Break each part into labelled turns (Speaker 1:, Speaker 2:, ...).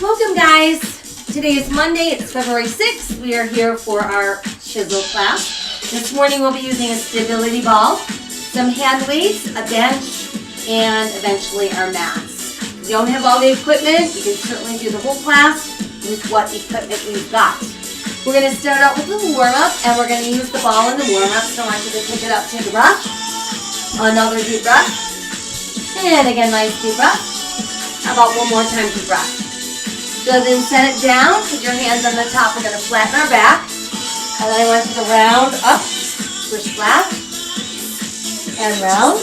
Speaker 1: Welcome guys! Today is Monday, it's February 6th. We are here for our Chizel class. This morning we'll be using a stability ball, some hand weights, a bench, and eventually our mats. If you don't have all the equipment, you can certainly do the whole class with what equipment we've got. We're going to start out with a little warm-up, and we're going to use the ball in the warm-up, so I want you to pick it up, take a breath, another deep breath, and again, nice deep breath. How about one more time, deep breath. So then set it down, put your hands on the top, we're going to flatten our back, and then I want you to round up, push flat, and round,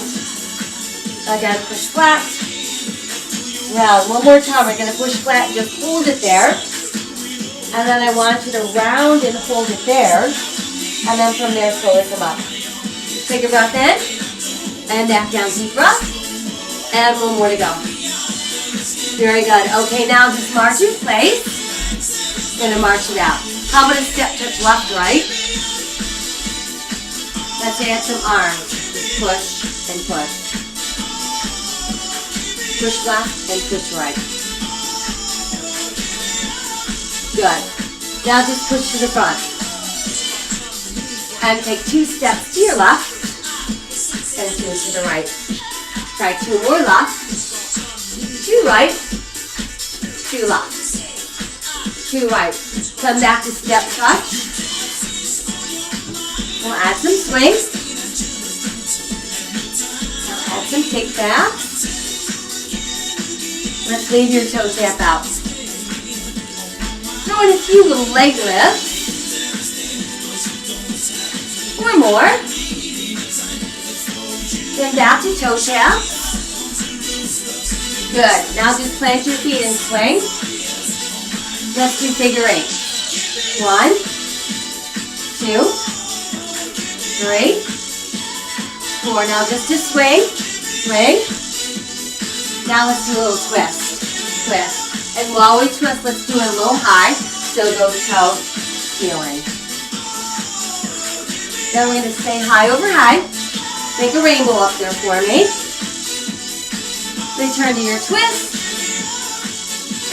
Speaker 1: again, push flat, round. One more time, we're going to push flat and just hold it there, and then I want you to round and hold it there, and then from there, slowly come up. Take a breath in, and back down, deep breath, and one more to go. Very good. Okay, now just march in place. Going to march it out. How about a step touch left, right? Let's add some arms. Just push and push. Push left and push right. Good. Now just push to the front. And take 2 steps to your left and 2 to the right. Try 2 more left. 2 right, 2 left, 2 right. Come back to step touch. We'll add some swing. Now add some kickbacks. Let's leave your toe tap out. Throw in a few little leg lifts. 4 more. Then back to toe tap. Good. Now just plant your feet and swing. Let's do figure 8. 1, 2, 3, 4. Now just to swing. Swing. Now let's do a little twist. Twist. And while we twist, let's do it a little high. So go toe, ceiling. Then we're going to stay high over high. Make a rainbow up there for me. Return to your twist,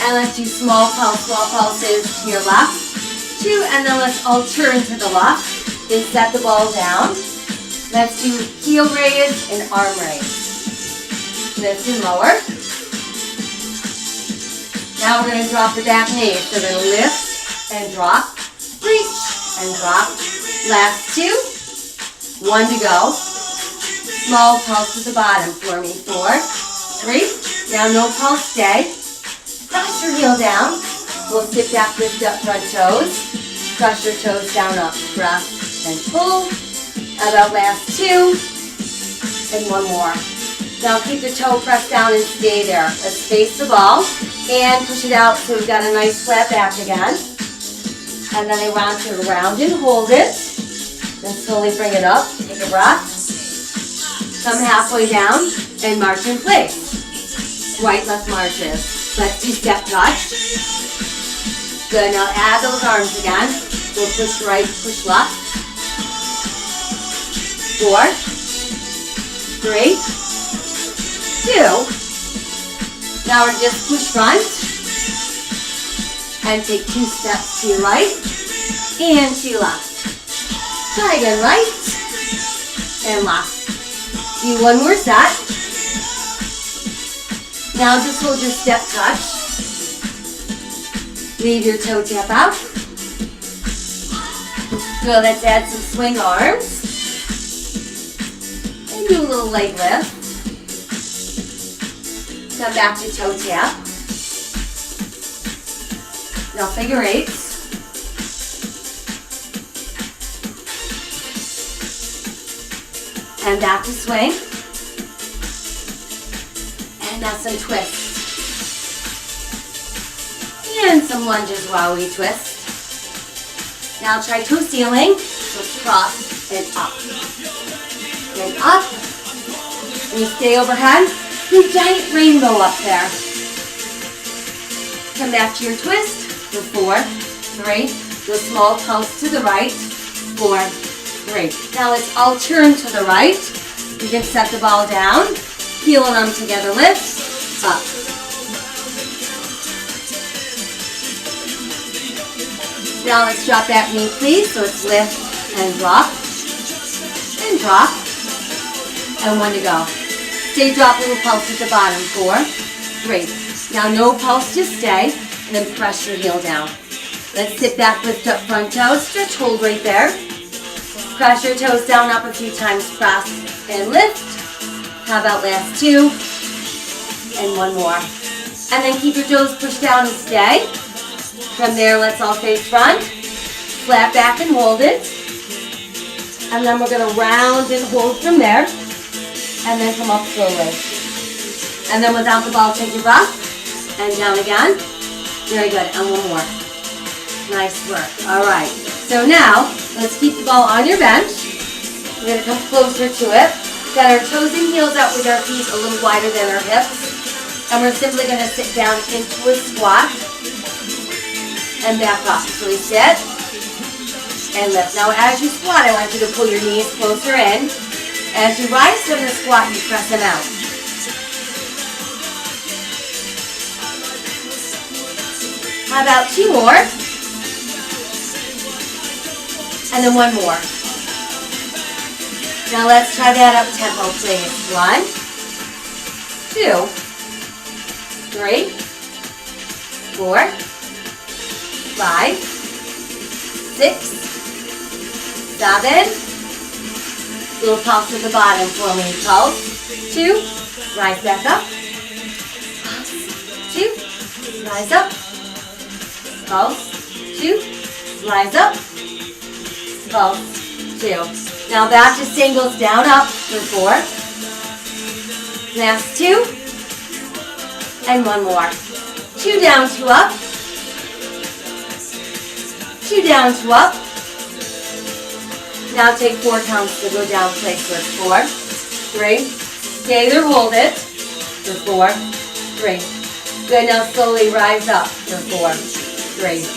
Speaker 1: and let's do small pulses to your left, 2, and then let's all turn to the left, then set the ball down. Let's do heel raise and arm raise. Lift and lower. Now we're going to drop the back knee, so we're going to lift and drop, reach and drop. Last 2, 1 to go. Small pulse to the bottom for me, 4, 3, now no pulse, stay. Cross your heel down. We'll sit back, lift up front toes. Cross your toes down, up, breath, and pull. About last 2, and 1 more. Now keep the toe pressed down and stay there. Let's face the ball, and push it out so we've got a nice flat back again. And then I want you to round and hold it. Then slowly bring it up, take a breath. Come halfway down, and march in place. Right, left marches. Let's do step touch. Good, now add those arms again. We'll push right, push left. 4, 3, 2. Now we're just push front. And take 2 steps to your right and to your left. Try again, right and left. Do 1 more set. Now just hold your step touch. Leave your toe tap out. Good, let's add some swing arms. And do a little leg lift. Come back to toe tap. Now figure 8s. And back to swing. And now some twists. And some lunges while we twist. Now try toe ceiling. So cross and up. And up. And you stay overhead. Big giant rainbow up there. Come back to your twist. For 4, 3. Do a small pulse to the right. 4, 3. Now let's all turn to the right. You can set the ball down. Heel and arm together, lift, up. Now let's drop that knee, please. So it's lift and drop, and 1 to go. Stay drop, little pulse at the bottom. 4, 3. Now no pulse, just stay, and then press your heel down. Let's sit back, lift up front toes, stretch, hold right there. Press your toes down, up a few times, press and lift. How about last 2? And 1 more. And then keep your toes pushed down and stay. From there, let's all face front. Flat back and hold it. And then we're going to round and hold from there. And then come up slowly. And then without the ball, take your breath. And down again. Very good. And 1 more. Nice work. All right. So now, let's keep the ball on your bench. We're going to come closer to it. Got our toes and heels out with our feet a little wider than our hips. And we're simply going to sit down into a squat. And back up. So we sit and lift. Now as you squat, I want you to pull your knees closer in. As you rise from the squat, you press them out. How about 2 more? And then 1 more. Now let's try that up tempo, please. 1, 2, 3, 4, 5, 6, 7. Little pulse at the bottom for me. Pulse. 2. Rise back up. Pulse. 2. Rise up. Pulse. 2. Rise up. Pulse. 2. Now back to singles. Down, up for 4. Last 2. And 1 more. 2 down, 2 up. 2 down, 2 up. Now take 4 counts to go down, place for 4, 3. Stay there, hold it for 4, 3. Good, now slowly rise up for 4, 3, 2,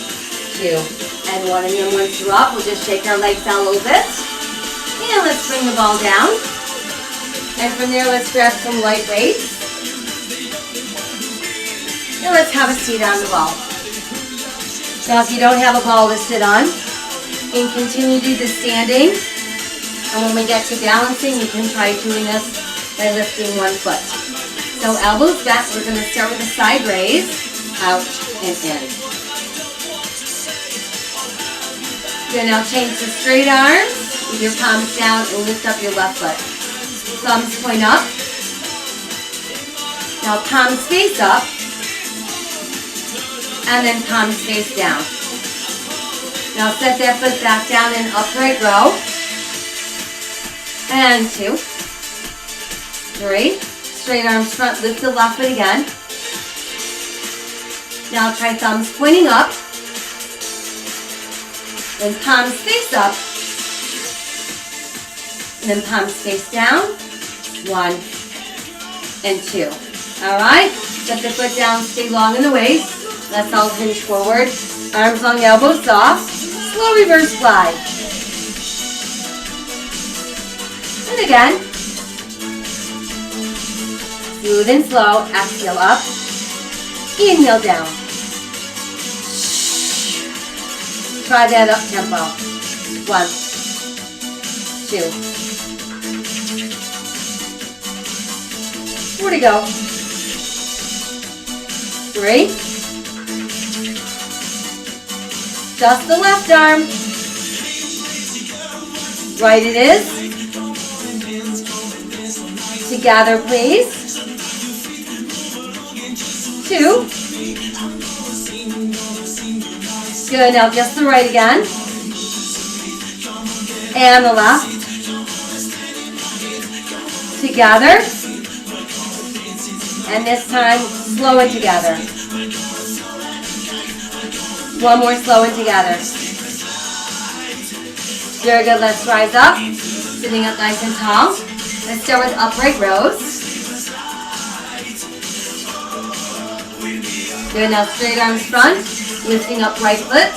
Speaker 1: and 1. And then once you're up, we'll just shake our legs out a little bit. And let's bring the ball down. And from there, let's grab some light weights. And let's have a seat on the ball. Now if you don't have a ball to sit on, and continue to do the standing. And when we get to balancing, you can try doing this by lifting 1 foot. So elbows back, we're going to start with a side raise, out and in. Good, now change to straight arms with your palms down and lift up your left foot. Thumbs point up. Now palms face up. And then palms face down. Now set that foot back down in upright row. And 2, 3. Straight arms front, lift the left foot again. Now try thumbs pointing up. Then palms face up. And then palms face down. 1 and 2. Alright, set the foot down, stay long in the waist. Let's all hinge forward. Arms long, elbows soft. Slow reverse slide. And again. Smooth and slow. Exhale up. Inhale down. Try that up tempo. 1, 2. 4 to go. 3. Just the left arm. Right it is. Together, please. 2. Good, now just the right again. And the left. Together. And this time, slow it together. 1 more, slow it together. Very good, let's rise up. Sitting up nice and tall. Let's start with upright rows. Good, now straight arms front. Lifting up right foot.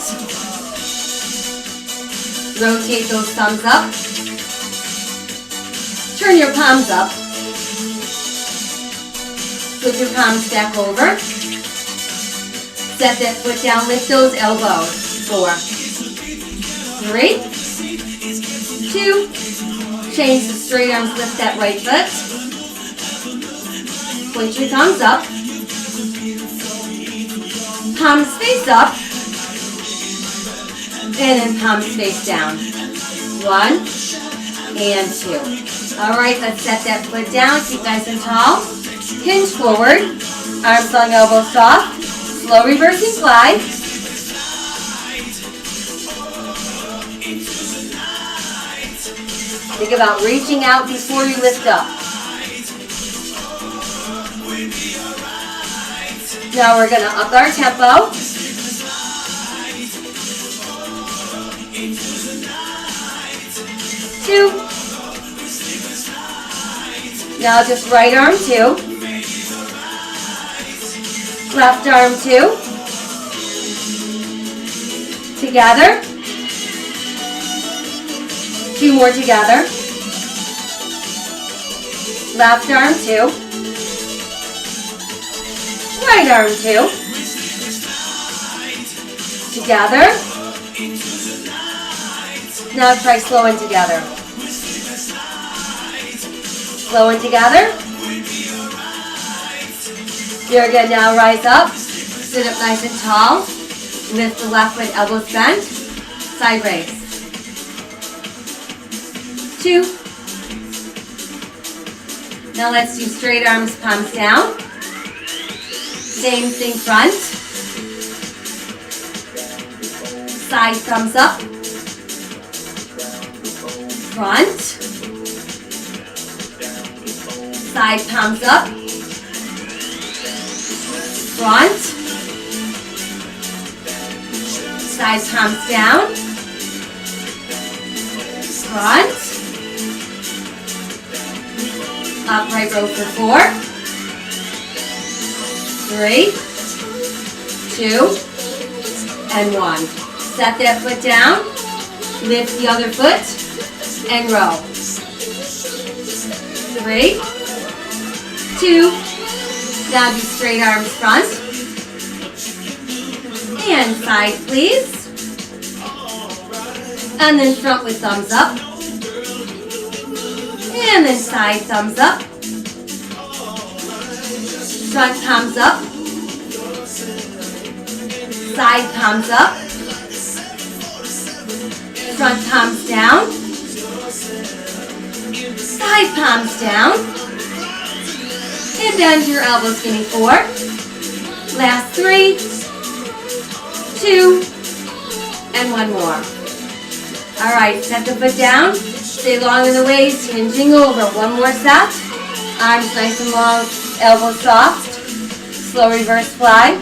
Speaker 1: Rotate those thumbs up. Turn your palms up. Put your palms back over. Set that foot down, lift those elbows. 4, 3, 2, change the straight arms, lift that right foot. Point your thumbs up. Palms face up. And then palms face down. 1 and 2. All right, let's set that foot down. Keep nice and tall. Hinge forward. Arms long, elbows soft. Slow reversing fly. Think about reaching out before you lift up. Now we're going to up our tempo. Two. Now just right arm 2. Left arm 2. Together. 2 more together. Left arm 2. Right arm 2. Together. Now try slow and together. Slow and together. Here again, now rise up. Sit up nice and tall. Lift the left foot, elbows bent. Side raise. 2. Now let's do straight arms, palms down. Same thing front. Side thumbs up. Front. Side palms up. Front. Side palms down. Front. Upright row for 4. 3, 2, and 1. Set that foot down. Lift the other foot and row. 3, 2. Now do straight arms front. And side, please. And then front with thumbs up. And then side, thumbs up. Front palms up. Side palms up. Front palms down. Side palms down. And bend your elbows. Give me 4. Last 3, 2, and 1 more. All right, set the foot down. Stay long in the waist, hinging over. 1 more set. Arms nice and long, elbows soft. Slow reverse fly.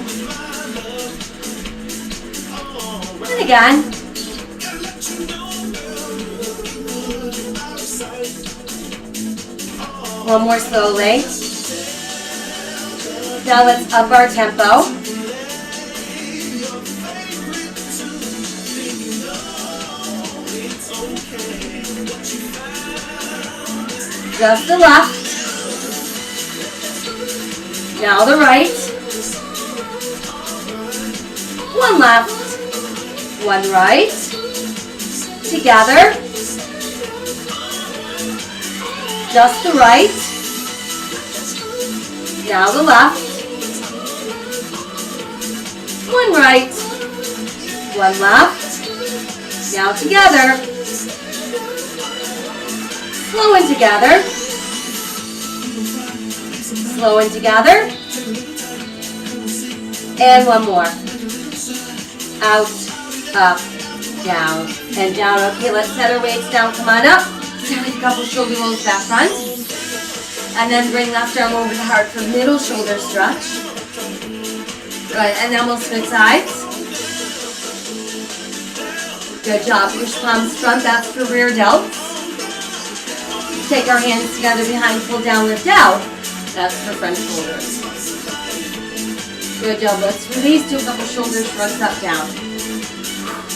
Speaker 1: And again. One more slowly. Now let's up our tempo. Just the left. Now the right. 1 left. 1 right. Together. Just the right. Now the left. 1 right. 1 left. Now together. Slow and together. Slow and together. And 1 more. Out, up, down, and down. Okay, let's set our weights down. Come on up. Start with a couple shoulder rolls back front. And then bring left arm over the heart for middle shoulder stretch. Right, and then we'll switch sides. Good job. Push palms front. That's for rear delts. Take our hands together behind, pull down, lift out. That's for front shoulders. Good job. Let's release, do a couple shoulders, front up, down.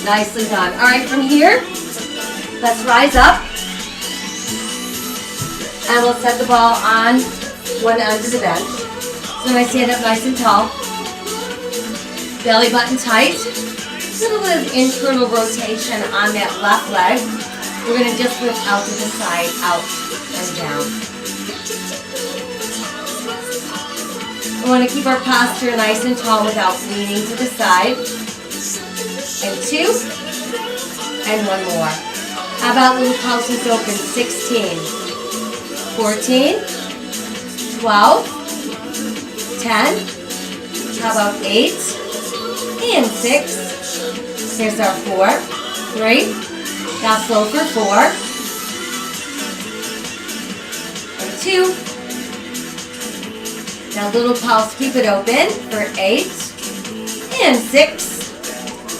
Speaker 1: Nicely done. All right, from here, let's rise up. And we'll set the ball on one end of the bench. So I stand up nice and tall. Belly button tight. little bit of internal rotation on that left leg. We're going to just lift out to the side, out and down. We want to keep our posture nice and tall without leaning to the side. And 2, and 1 more. How about little pulses open? 16, 14, 12, 10. How about 8 and 6? Here's our 4, 3. Now slow for 4 and 2. Now little pulse, keep it open for 8 and 6.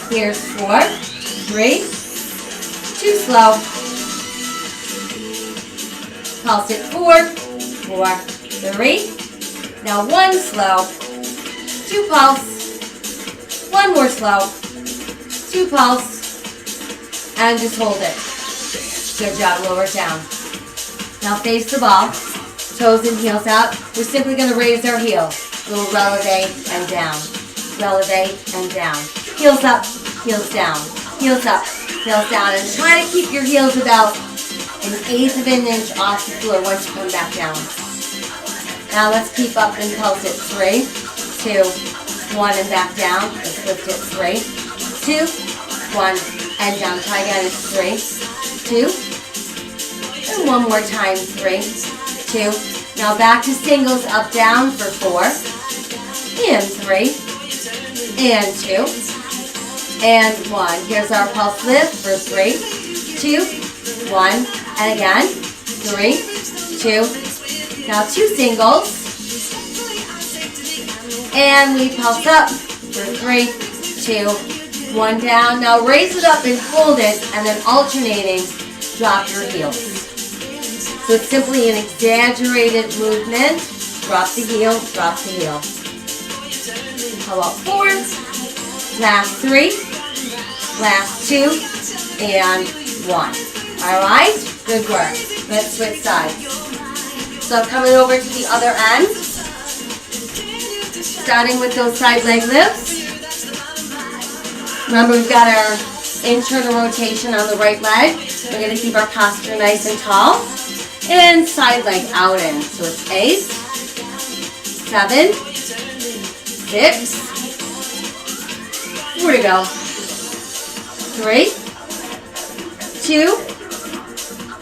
Speaker 1: Here's 4, 3, 2 slow. Pulse it 4, 4, 3. Now 1 slow, 2 pulse, 1 more slow, 2 pulse, and just hold it. Good job, lower it down. Now face the ball, toes and heels out. We're simply going to raise our heels. A little releve and down, releve and down. Heels up, heels down, heels up, heels down. And try to keep your heels about 1/8 of an inch off the floor once you come back down. Now let's keep up and pulse it. 3, 2, 1, and back down. Let's lift it. 3, 2, 1, and down. Try again. It's 3, 2, and 1 more time. 3, 2. Now back to singles, up, down for 4, and 3, and 2, and 1. Here's our pulse lift for 3, 2, 1, and again. 3, 2. Now 2 singles, and we pulse up for 3, 2, 1 down. Now raise it up and hold it, and then alternating, drop your heels. So it's simply an exaggerated movement. Drop the heel, drop the heel. How about 4, last 3, last 2, and 1. All right, good work. Let's switch sides. So coming over to the other end, starting with those side leg lifts. Remember, we've got our internal rotation on the right leg. We're going to keep our posture nice and tall. And side leg out in. So it's 8, 7, 6, 4 to go. 3, 2,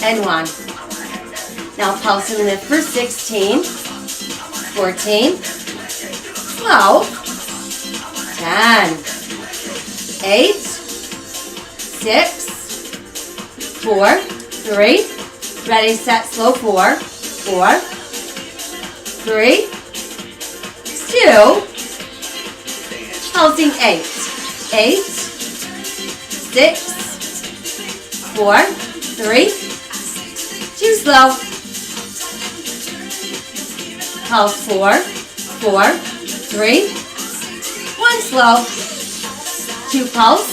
Speaker 1: and 1. Now pulse and lift for 16, 14, 12, 10, 8, 6, 4, 3, ready, set, slow, 4, 4, 3, 2, pulsing 8, 8, 6, 4, 3, 2 slow. Pulse 4, 4, 3, 1 slow, 2 pulse,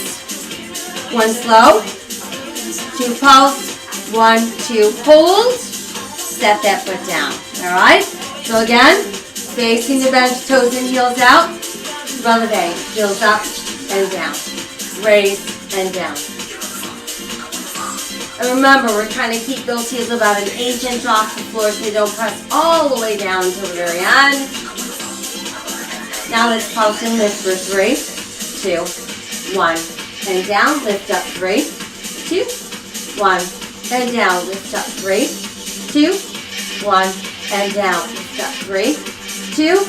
Speaker 1: 1 slow, 2 pulse, 1, 2, hold, step that foot down. All right, so again, facing the bench, toes and heels out, releve, heels up and down, raise and down. And remember, we're trying to keep those heels about 1/8 inch off the floor so they don't press all the way down until the very end. Now let's pulse and lift for 3, 2, 1, and down, lift up 3, 2, 1, and down, lift up 3, 2, 1, and down, lift up 3, 2.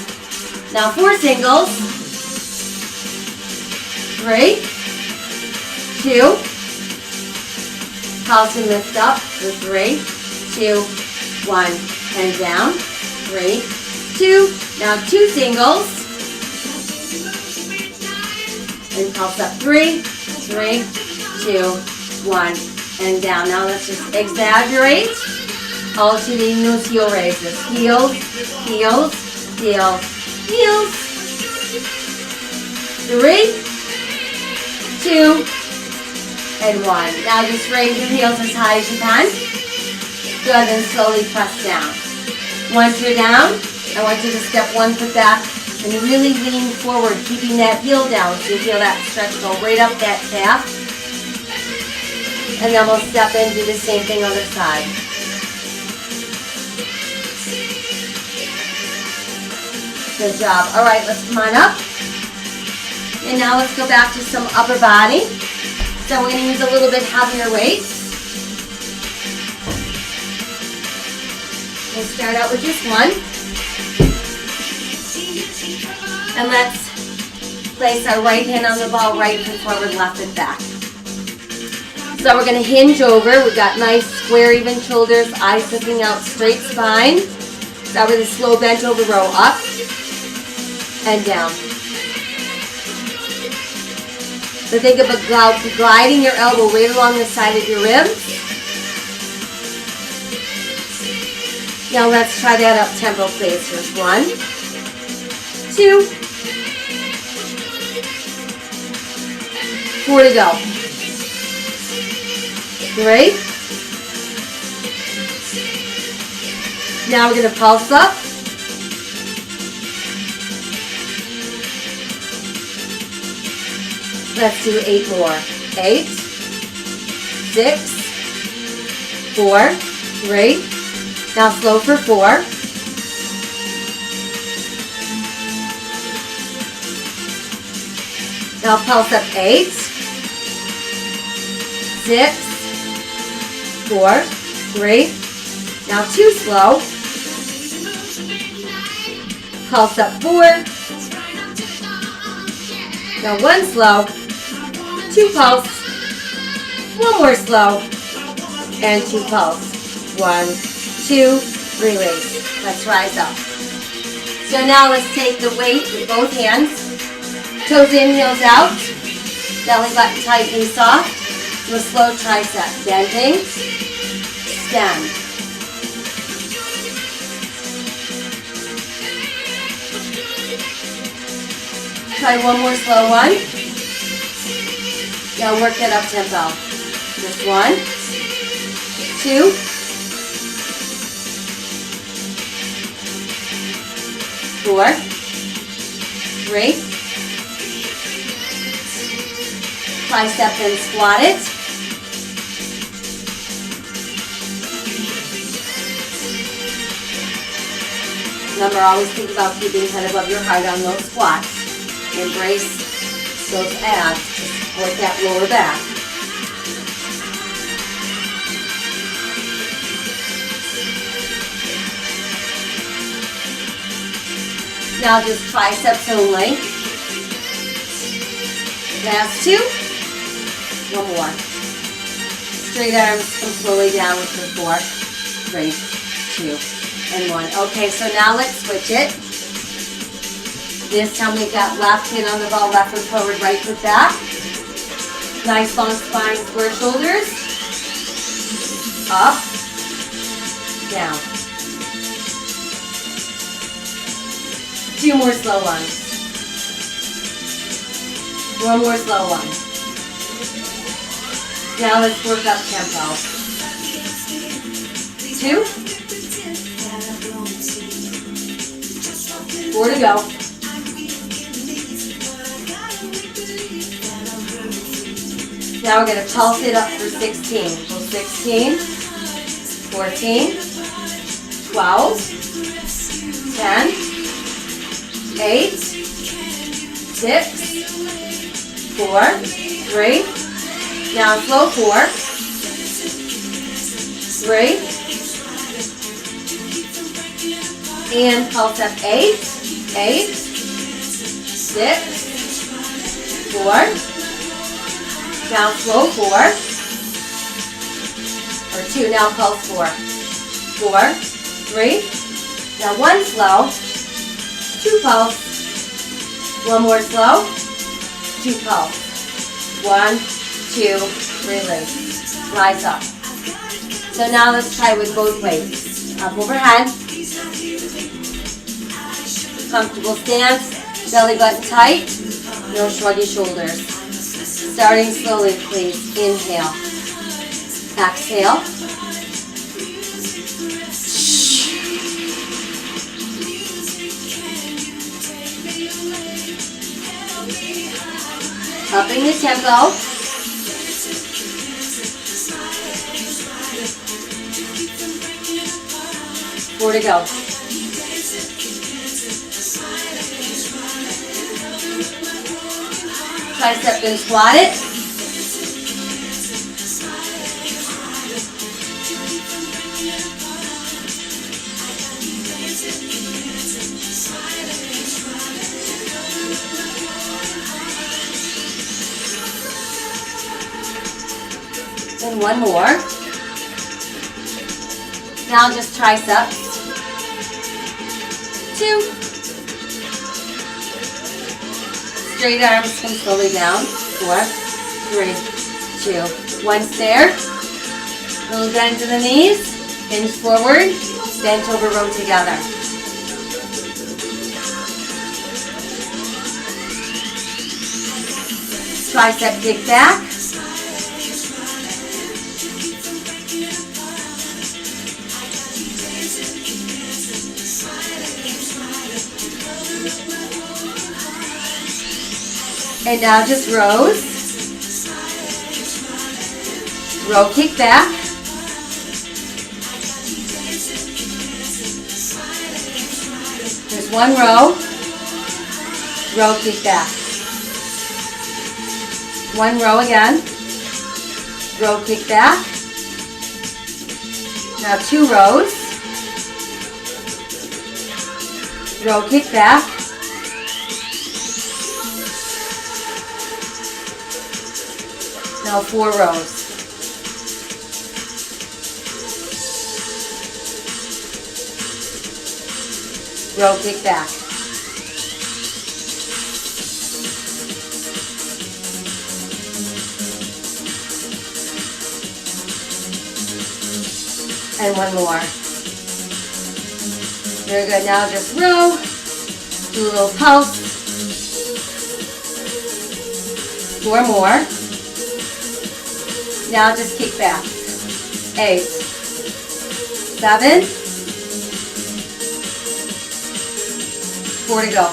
Speaker 1: Now 4 singles, 3, 2, pulse and lift up for 3, 2, 1, and down, 3, 2. Now 2 singles, and pulse up 3, 3, 2, 1, and down. Now let's just exaggerate, alternating those heel raises. Heels, heels, heels, heels. 3, 2, and 1. Now just raise your heels as high as you can. Go ahead and slowly press down. Once you're down, I want you to step 1 foot back And really lean forward, keeping that heel down so you feel that stretch go right up that calf. And then we'll step in and do the same thing other side. Good job. All right, let's come on up. And now let's go back to some upper body. So we're going to use a little bit heavier weights. We'll start out with just one. And let's place our right hand on the ball, right foot forward, left foot back. So we're going to hinge over. We've got nice square even shoulders, eyes looking out, straight spine. Start with a slow bent over row, up and down. So think about gliding your elbow right along the side of your ribs. Now let's try that up tempo, please. Here's 1, 2, 4 to go. 3. Now we're going to pulse up. 8 more. 8, 6, 4, 3. Now slow for 4. Now pulse up 8, 6, 4, 3. Now 2 slow. Pulse up 4. Now 1 slow. 2 pulse. 1 more slow. And 2 pulse. 1, 2, release. Let's rise up. So now let's take the weight with both hands. Toes in, heels out. Belly button tight and soft. Do a slow tricep. Bending. Extend. Try one more slow one. Now work that up tempo. Just 1, 2, 4, 3. Tricep and squat it. Remember, always think about keeping head above your heart on those squats. Embrace those abs to support that lower back. Now just triceps only. Last 2. 1 more. Straight arms come slowly down for 4, 3, 2, and 1. Okay, so now let's switch it. This time we've got left hand on the ball, left foot forward, right foot back. Nice long spine, square shoulders. Up, down. 2 more slow ones. 1 more slow one. Now let's work up tempo. 2, 4 to go. Now we're going to pulse it up for 16. So 16, 14, 12, 10, 8, 6, 4, 3. Now slow 4, 3, and pulse up 8, 8, 6, 4. Down slow 4, or 2, now pulse 4, 4, 3, now 1 slow, 2 pulse, 1 more slow, 2 pulse, 1, 2, release, rise up. So now let's try with both weights, up overhead, comfortable stance, belly button tight, no shruggy shoulders. Starting slowly, please. Inhale. Exhale. Upping the tempo. 4 to go. Tricep and squat it. And one more. Now just triceps. 2. Straight arms come slowly down. 4, 3, 2, 1. Stare. Little bend to the knees. Hinge forward. Bent over, row together. Tricep kick back. And now just rows. Row kick back. There's one row. Row kick back. One row again. Row kick back. Now 2 rows. Row kick back. Now 4 rows. Row kick back. And one more. Very good. Now just row. Do a little pulse. 4 more. Now just kick back. 8, 7, 4 to go.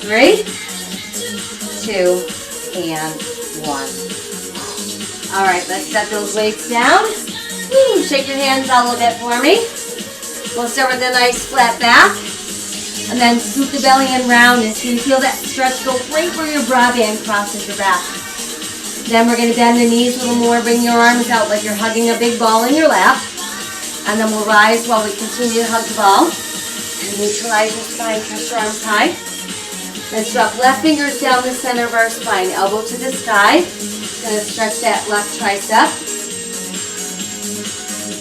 Speaker 1: 3, 2, and 1. All right, let's set those weights down. Woo, shake your hands out a little bit for me. We'll start with a nice flat back. And then scoop the belly in round until you feel that stretch go right where your bra band crosses your back. Then we're going to bend the knees a little more. Bring your arms out like you're hugging a big ball in your lap. And then we'll rise while we continue to hug the ball. And neutralize your spine, press your arms high. Let's drop left fingers down the center of our spine. Elbow to the sky. Going to stretch that left tricep.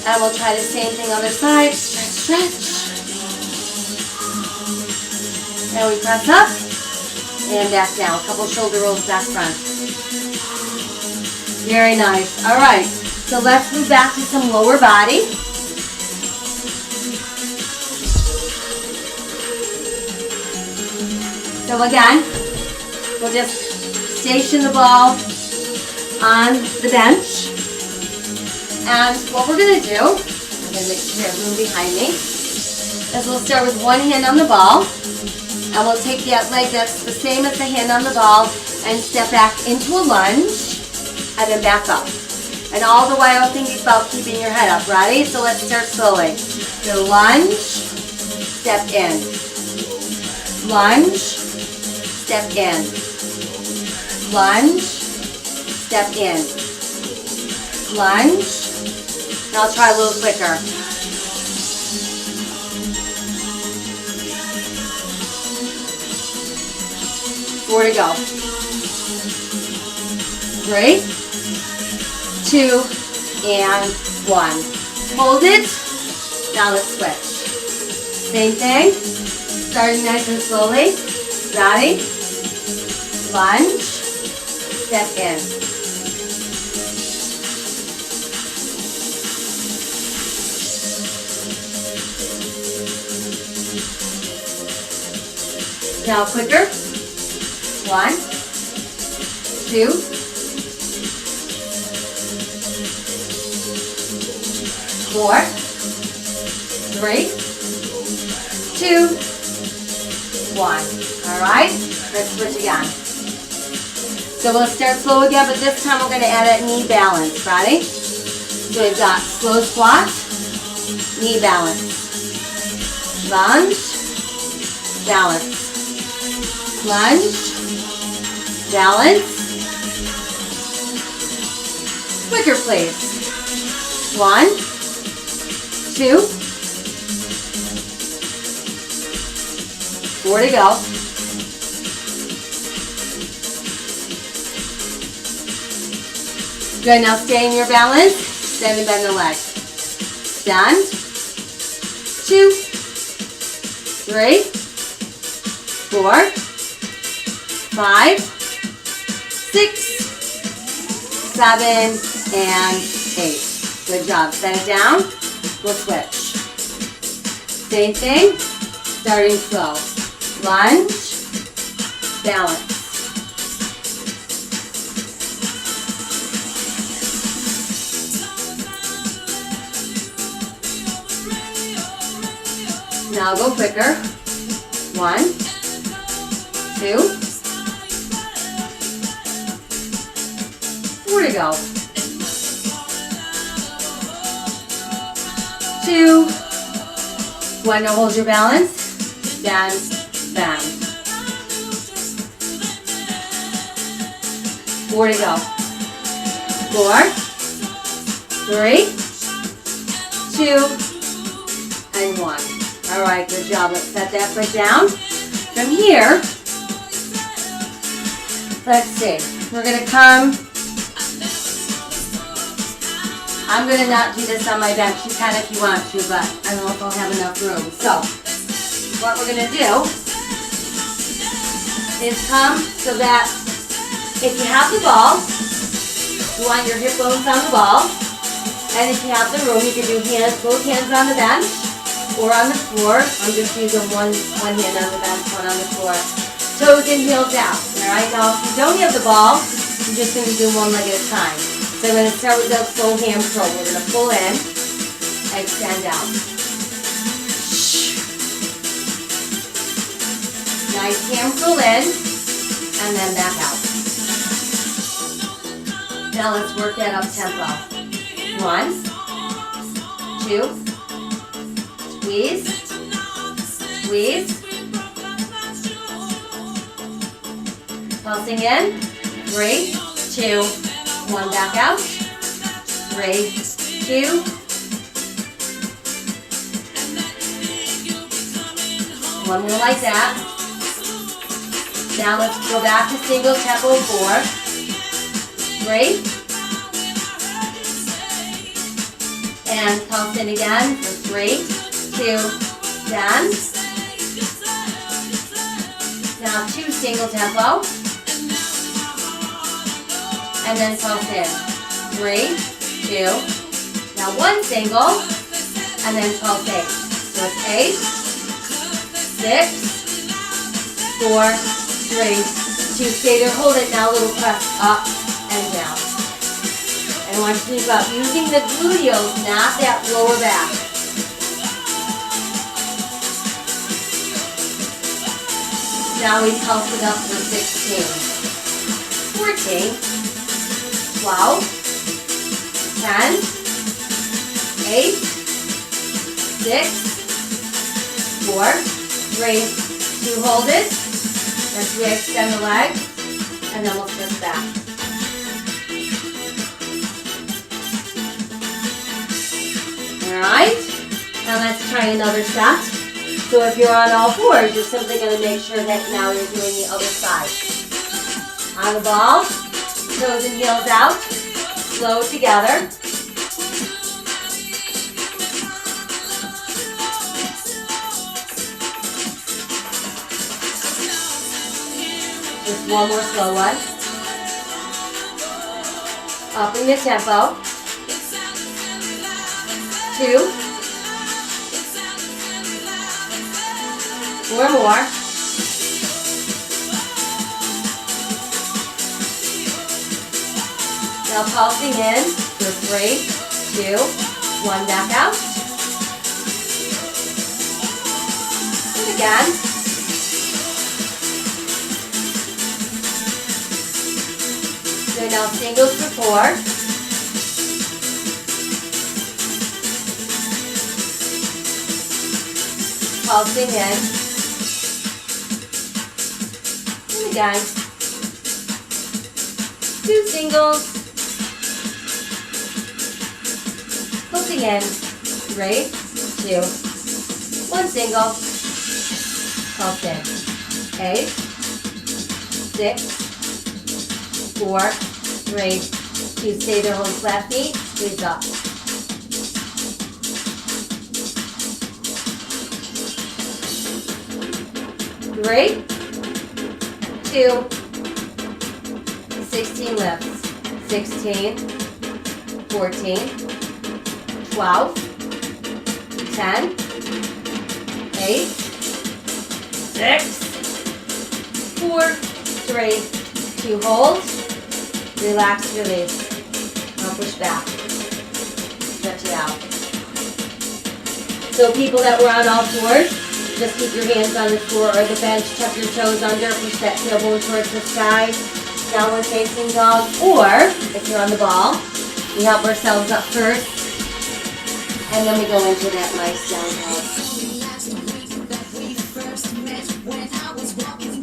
Speaker 1: And we'll try the same thing other side. Stretch, stretch. And we press up. And back down. A couple shoulder rolls back front. Very nice. All right. So let's move back to some lower body. So again, we'll just station the ball on the bench. And what we're going to do, I'm going to make sure I have room behind me, is we'll start with one hand on the ball. And we'll take that leg that's the same as the hand on the ball and step back into a lunge and then back up. And all the while thinking about keeping your head up. Ready? So let's start slowly. So lunge, step in. Lunge, step in. Lunge, step in. Lunge. Now I'll try a little quicker. Four to go. 3, 2, and 1. Hold it. Now let's switch. Same thing. Starting nice and slowly. Ready? Lunge. Step in. Now quicker. 1, 2, 4, 3, 2, 1. All right. Let's switch again. So we'll start slow again, but this time we're going to add a knee balance. Ready? So we've got slow squat, knee balance, lunge, balance, lunge, balance. Quicker, please. 1, 2, 4 to go. Good, now stay in your balance. Stand and bend the leg. Stand. 2, 3, 4, 5, 6, 7, and 8. Good job. Set it down. We'll switch. Same thing. Starting slow. Lunge. Balance. Now go quicker. 1, 2, 4 to go. 2. One to hold your balance. Stand, bend. 4 to go. 4, 3, 2, and 1. All right, good job. Let's set that foot down. From here, let's see. We're going to come. I'm going to not do this on my bench. You can if you want to, but I don't know if I'll have enough room. So, what we're going to do is come so that if you have the ball, you want your hip bones on the ball. And if you have the room, you can do both hands on the bench or on the floor. I'm just using one hand on the bench, one on the floor. Toes in, heels out. All right, now if you don't have the ball, you're just going to do one leg at a time. So I'm going to start with the full hand curl. We're going to pull in, extend out. Nice hand curl in, and then back out. Now let's work that up tempo. 1, 2, squeeze, squeeze. Pulsing in, 3, 2, 1, back out, 3, 2, one more like that. Now let's go back to single tempo, 4, 3, and pulse in again for 3, 2, stand. Now 2 single tempo. And then pulse in. 3, 2. Now 1 single. And then pulse 8. So it's 8, 6, 4, 3, 2. Stay there, hold it. Now a little press up and down. And I want you to think about using the gluteals, not that lower back. Now we pulse it up for 16, 14, 12, 10, 8, 6, 4, 3, 2, hold it. Let's re-extend the leg, and then we'll switch back. Alright, now let's try another set. So if you're on all fours, you're simply going to make sure that now you're doing the other side. On the ball, toes and heels out, slow together. Just one more slow one. Upping the tempo. 2. 4 more. Now pulsing in for 3, 2, 1, back out. And again. Now singles for 4. Pulsing in. And again. 2 singles. Pulsing in. 3, 2, 1 single. Pulse in. 8, 6, 4, 3, 2. Stay there, hold flat feet. Squeeze up. 3, 2, 16 lifts. 16, 14, 12, 10, 8, 6, 4, 3, 2. Hold. Relax, release. Now push back. Stretch it out. So people that were on all fours, just keep your hands on the floor or the bench, tuck your toes under, push that tailbone towards the sky, downward facing dog, or if you're on the ball, we help ourselves up first, and then we go into that nice down dog.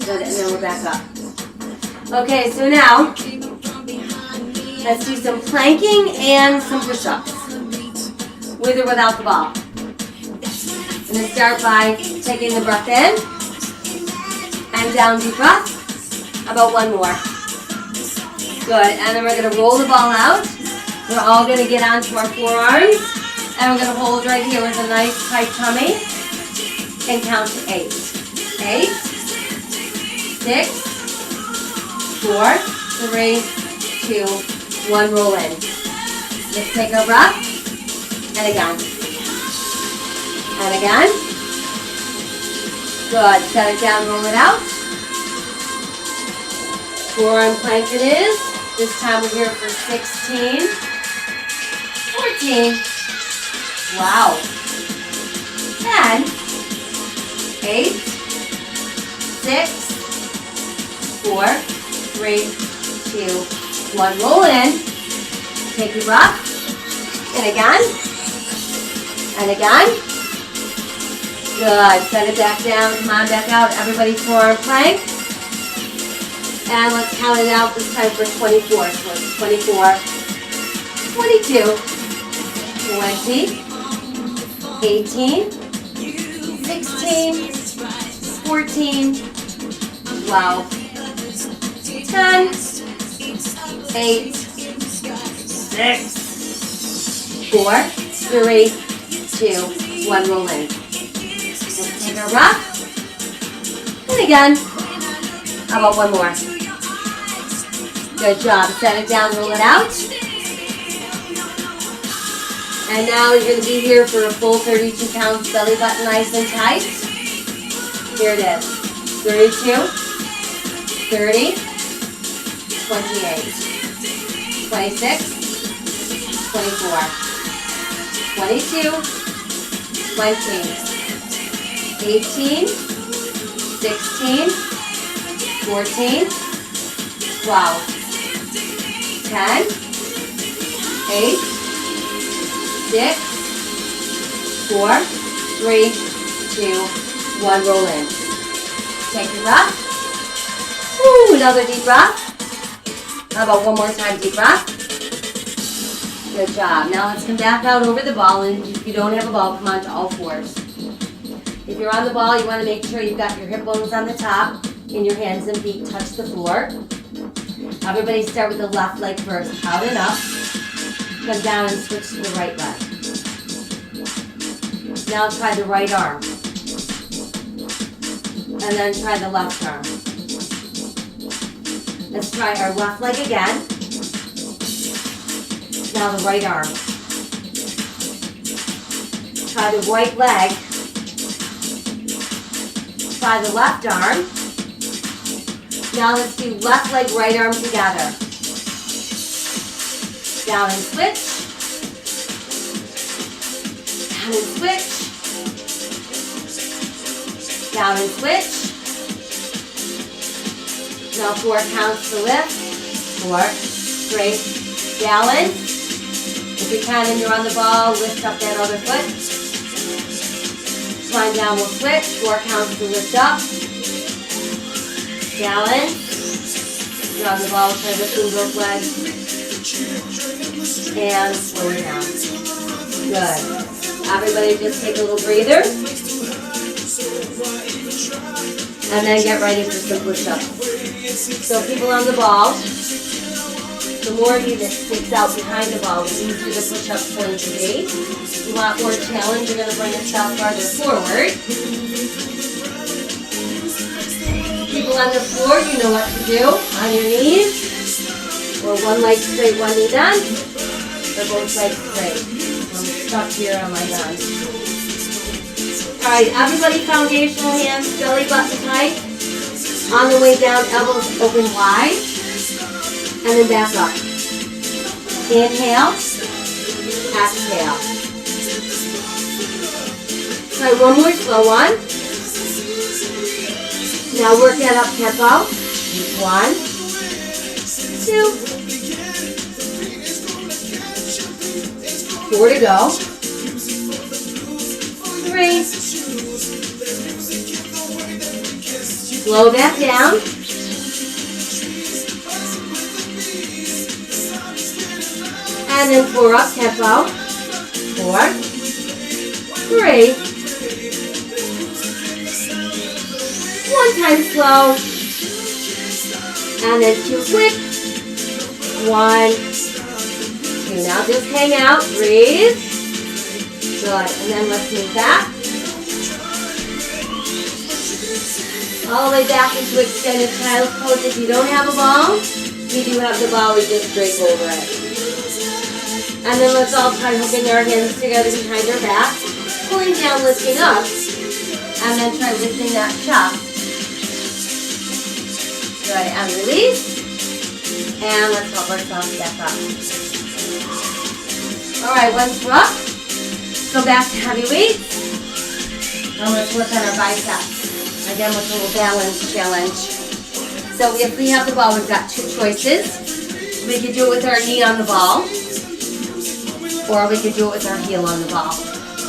Speaker 1: Good, and then we're back up. Okay, so now, let's do some planking and some push-ups, with or without the ball. I'm going to start by taking the breath in and down, deep breath. About 1 more. Good, and then we're going to roll the ball out. We're all going to get onto our forearms, and we're going to hold right here with a nice tight tummy and count to 8. 8, 6, 4, 3, 2, 1, roll in. Let's take our breath, and again. And again. Good. Set it down, roll it out. Forearm plank it is. This time we're here for 16, 14. Wow. 10, 8, 6, 4, 3, 2, 1. Roll in. Take your breath. And again. And again. Good. Set it back down. Come on back out. Everybody forearm plank. And let's count it out this time for 24. So it's 24, 22, 20, 18, 16, 14, 12, 10, 8, 6, 4, 3, 2, 1. Roll in. Let's take our breath. And again. How about 1 more? Good job. Set it down, roll it out. And now you're going to be here for a full 32 counts, belly button nice and tight. Here it is. 32, 30, 28, 26, 24, 22, 20, 18, 16, 14, 12, 10, 8, 6, 4, 3, 2, 1. Roll in. Take your breath. Woo, another deep breath. How about 1 more time, deep breath? Good job. Now let's come back out over the ball, and if you don't have a ball, come on to all fours. If you're on the ball, you want to make sure you've got your hip bones on the top and your hands and feet touch the floor. Everybody start with the left leg first. Out and up. Come down and switch to the right leg. Now try the right arm. And then try the left arm. Let's try our left leg again. Now the right arm. Try the right leg. Try the left arm. Now let's do left leg, right arm together. Down and switch. Down and switch. Down and switch. Now 4 counts to lift. 4, straight. Balance. If you can and you're on the ball, lift up that other foot. Slide down, we'll switch. 4 counts to lift up. Balance. You're on the ball, try to lift both legs. And slow it down. Good. Everybody just take a little breather. And then get ready for some push-ups. So people on the ball, the more of you that sticks out behind the ball, the easier the push-up's going to be. If you want more challenge, you're going to bring yourself farther forward. People on the floor, you know what to do. On your knees, or one leg straight, one knee bent, or both legs straight. I'm stuck here on my gun. All right, everybody, foundational hands, belly button tight. On the way down, elbows open wide. And then back up. Inhale. Exhale. Try one more slow one. Now work that up tempo. 1, 2, 4 to go. 3. Slow back down. And then 4 up tempo. 4, 3. 1 time slow. And then 2 quick. 1, 2. Now just hang out. Breathe. Good. And then let's move back. All the way back into extended child's pose. If you don't have a ball, we do have the ball. We just drape over it. And then let's all try hooking our hands together behind our back. Pulling down, lifting up. And then try lifting that chest. Good. And release. And let's help ourselves back up. All right, once we're up, go back to heavy weights. And let's work on our biceps. Again, with a little balance challenge. So if we have the ball, we've got 2 choices. We could do it with our knee on the ball, or we could do it with our heel on the ball.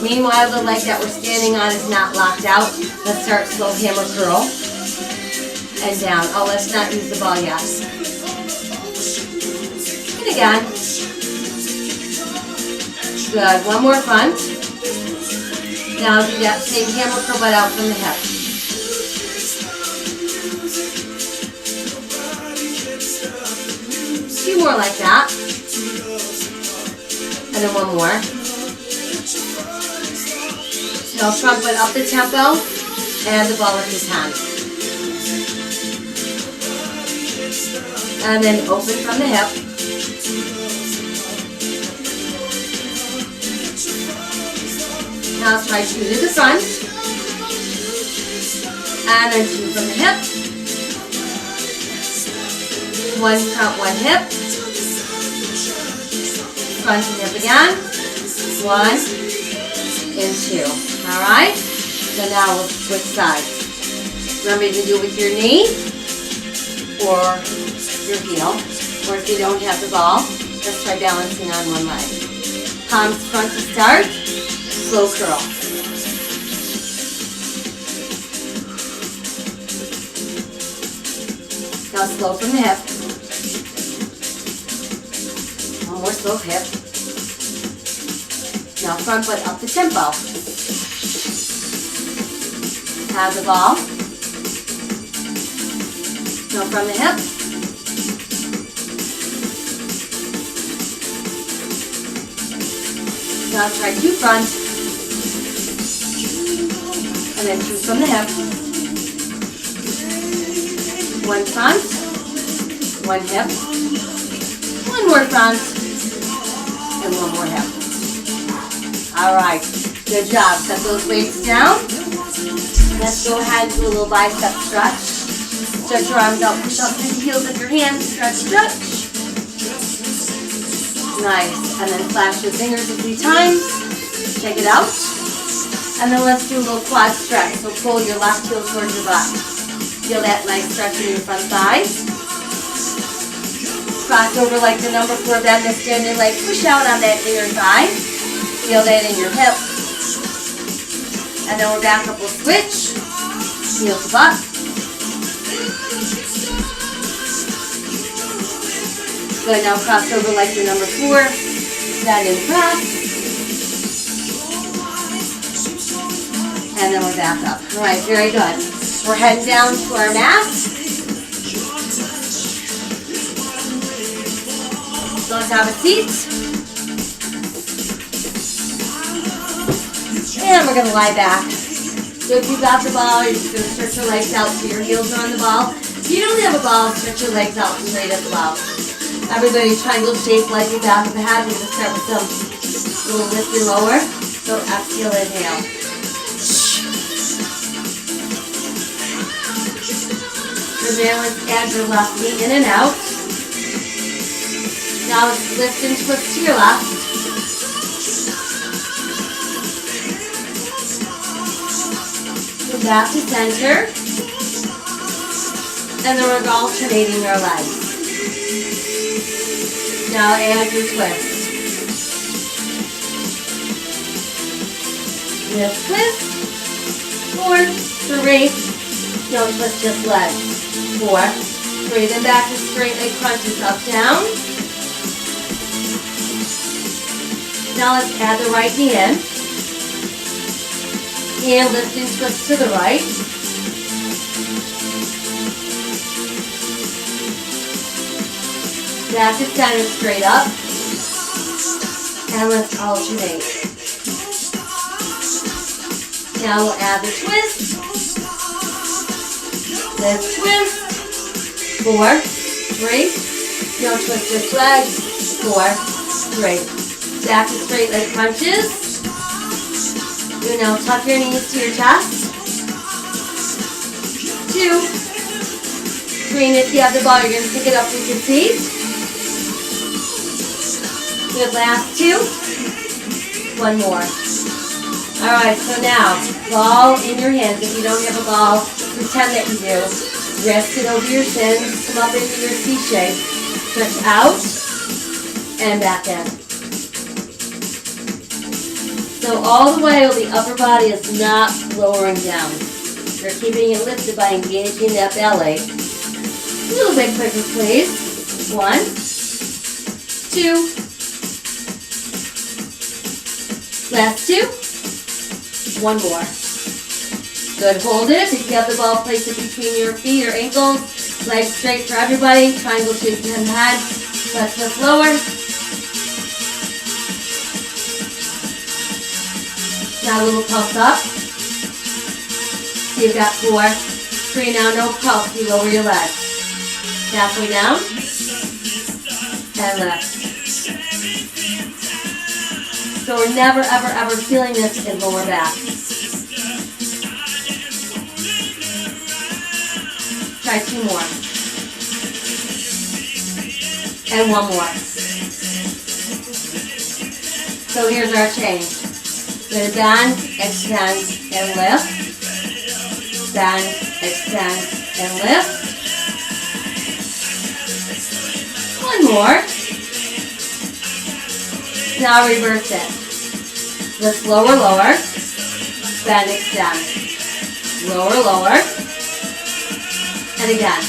Speaker 1: Meanwhile, the leg that we're standing on is not locked out. Let's start slow hammer curl and down. Oh, let's not use the ball yet. And again. Good. One more front. Now do that same hammer curl but out from the hip. 2 more like that. And then 1 more. Now front foot up the tempo and the ball with his hand. And then open from the hip. Now let's try 2 to the front. And then 2 from the hip. 1 front, 1 hip. Front and hip again. 1 and 2. Alright? So now we'll switch sides. Remember, you can do it with your knee or your heel. Or if you don't have the ball, just try balancing on one leg. Palms front to start. Slow curl. Now slow from the hip. One more slow hip. Now front foot up the tempo. Have the ball. Now from the hip. Now try 2 front. And then 2 from the hip. 1 front. 1 hip. 1 more front. And 1 more hip. Alright, good job. Set those weights down. Let's go ahead and do a little bicep stretch. Stretch your arms out, push up through the heels of your hands. Stretch, stretch. Nice. And then flash your fingers a few times. Check it out. And then let's do a little quad stretch. So pull your left heel towards your butt. Feel that nice stretch in your front thigh. Cross over like the number 4 bend the standing leg. Push out on that inner thigh. Feel that in your hip. And then we're back up, we'll switch. Heel to butt. Good, now cross over like the number 4. Standing cross. And then we're back up. All right, very good. We're heading down to our mat. So let's have a seat. And we're going to lie back. So if you've got the ball, you're just going to stretch your legs out so your heels are on the ball. If you don't have a ball, stretch your legs out straight as well. Everybody, triangle shape, like your back of the head. We're going to start with some little lift and lower. So exhale, inhale. So now let's add your left knee in and out. Now let's lift and twist to your left. Go back to center. And then we're alternating our legs. Now add your twist. Lift, twist. 4, 3. No twist, just legs. 4, 3. Then back to straight leg crunches, up, down. Now let's add the right knee in. And lift and twist to the right. Back to center, straight up. And let's alternate. Now we'll add the twist. Lift, twist. 4, 3. No twist, just legs. 4, 3. Back to straight leg crunches. You now tuck your knees to your chest. 2, 3. And if you have the ball, you're going to pick it up with your feet. Good, last 2. 1 more. Alright, so now, ball in your hands. If you don't have a ball, pretend that you do. Rest it over your shins. Come up into your C shape. Stretch out and back in. So all the while the upper body is not lowering down. You're keeping it lifted by engaging that belly. A little bit quicker, please. 1, 2. Last 2. 1 more. Good, hold it. If you have the ball, place it between your feet or ankles. Legs straight for everybody. Triangle shape in the head. Let's lift lower. Now a little pulse up. So you've got 4, 3 now, no pulse. You lower your legs. Halfway down. And lift. So we're never, ever, ever feeling this in lower back. Try 2 more. And 1 more. So here's our change. We're going to bend, extend, and lift. Bend, extend, and lift. 1 more. Now reverse it. Lift lower, lower. Bend, extend. Lower, lower. And again.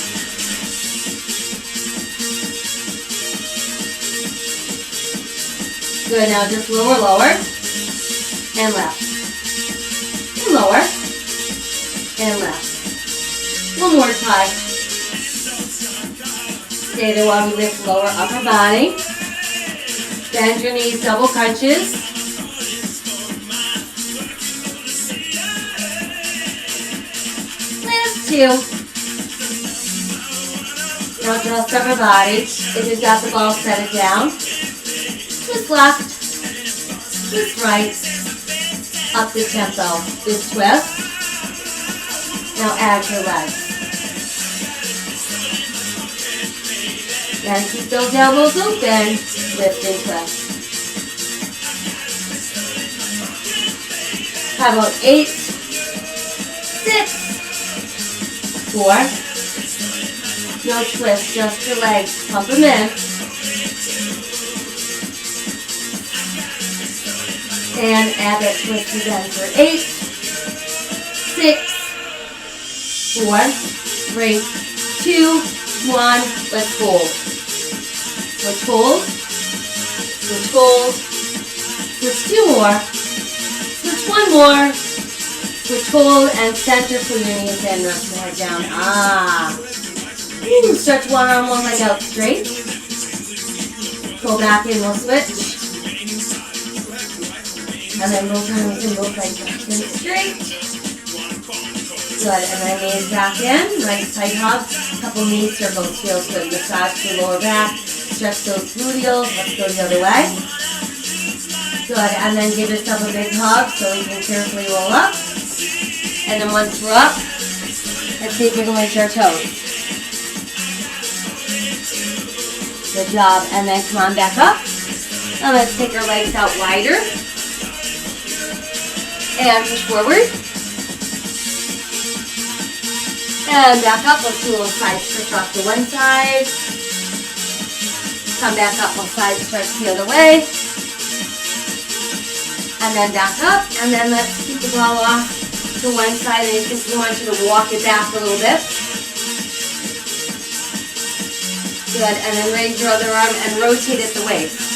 Speaker 1: Good, now just lower, lower. And left. And lower. And left. 1 more time. Stay there while we lift lower upper body. Bend your knees, double crunches. Last 2. Now adjust upper body. If you've got the ball, set it down. Twist left. Twist right. Up the tempo. This twist. Now add your legs. And keep those elbows open. Lift and twist. How about 8, 6, 4, No twist, just your legs. Pump them in. And add that twist again for 8, 6, 4, 3, 2, 1. Let's hold. Switch hold. Switch hold. Switch 2 more. Switch 1 more. Switch hold and center, pull your knees in, rest your head down. Ooh, stretch one arm, one leg out straight. Pull back in, we'll switch. And then both arms and both legs back in straight. Good, and then knees back in, nice tight hug. Couple knee circles, feels good. Massage the lower back, stretch those gluteals. Let's go the other way. Good, and then give yourself a big hug so we can carefully roll up. And then once we're up, let's see if we can reach our toes. Good job. And then come on back up. And let's take our legs out wider. And push forward. And back up. Let's do a little side stretch off to one side. Come back up. We'll side stretch the other way. And then back up. And then let's keep the ball off to one side. And you just want you to walk it back a little bit. Good. And then raise your other arm and rotate at the waist.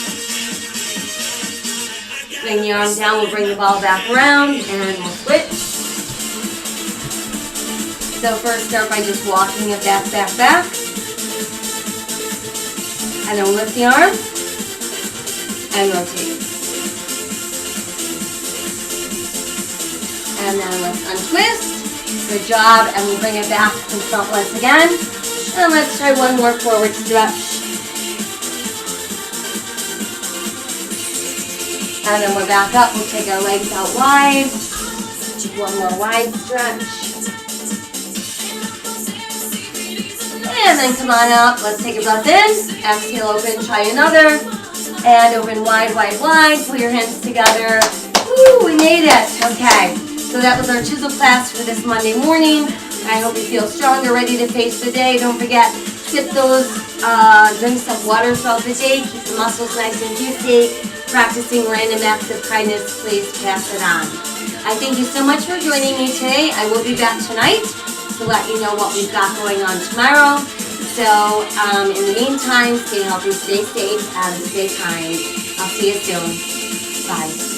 Speaker 1: Bring the arm down. We'll bring the ball back around. And we'll switch. So first start by just walking it back, back, back. And then lift the arm. And rotate. And then let's untwist. Good job. And we'll bring it back in front once again. And let's try one more forward stretch. And then we're back up. We'll take our legs out wide. One more wide stretch. And then come on up. Let's take a breath in. Exhale, open. Try another. And open wide, wide, wide. Pull your hands together. Woo, we made it. Okay. So that was our Chizel class for this Monday morning. I hope you feel stronger, ready to face the day. Don't forget, sip those drinks of water throughout the day. Keep the muscles nice and juicy. Practicing random acts of kindness, please pass it on. I thank you so much for joining me today. I will be back tonight to let you know what we've got going on tomorrow. So in the meantime, stay healthy, stay safe, and stay kind. I'll see you soon. Bye.